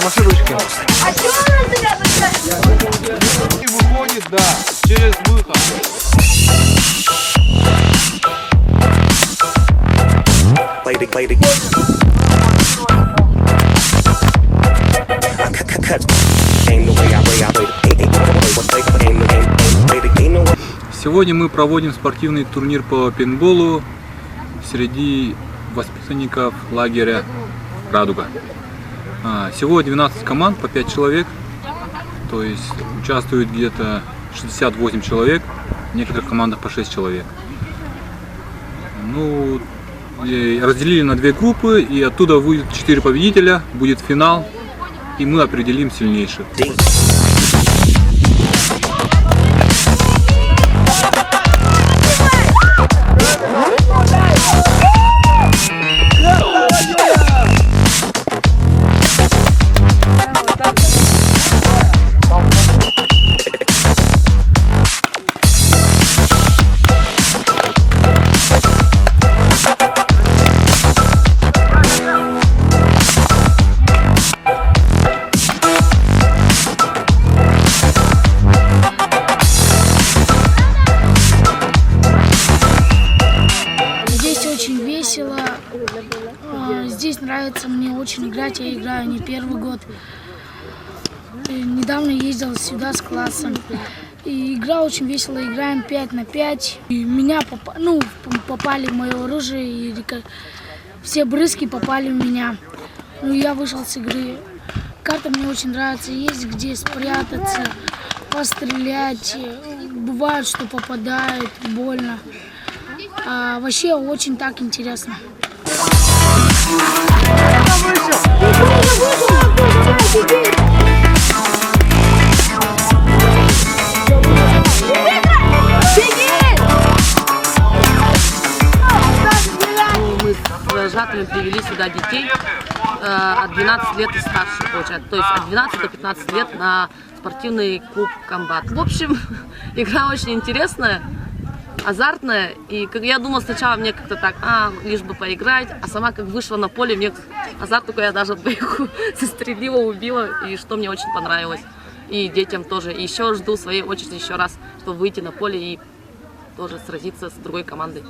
Маши ручки. А чего он тебя пытается? И выходит, да, через выход. Сегодня мы проводим спортивный турнир по пейнтболу среди воспитанников лагеря «Радуга». Всего 12 команд по 5 человек, то есть участвует где-то 68 человек, в некоторых командах по 6 человек. Ну, разделили на 2 группы, и оттуда выйдет 4 победителя, будет финал, и мы определим сильнейших. Здесь нравится мне очень играть, я играю не первый год. Недавно ездил сюда с классом. И игра очень веселая, играем 5 на 5. И меня попали в мое оружие, и все брызги попали в меня. Ну, я вышел с игры. Карта мне очень нравится, есть где спрятаться, пострелять. Бывает, что попадает, больно. А вообще очень так интересно. Мы с жатами привели сюда детей от 12 лет и старше, получается. То есть от 12 до 15 лет на спортивный клуб «Комбат». В общем, игра очень интересная, азартная, и я думала сначала мне как-то так, лишь бы поиграть, а сама как вышла на поле, мне азарт такой, я даже двоих застрелила, убила, и что мне очень понравилось, и детям тоже. И еще жду своей очереди еще раз, чтобы выйти на поле и тоже сразиться с другой командой.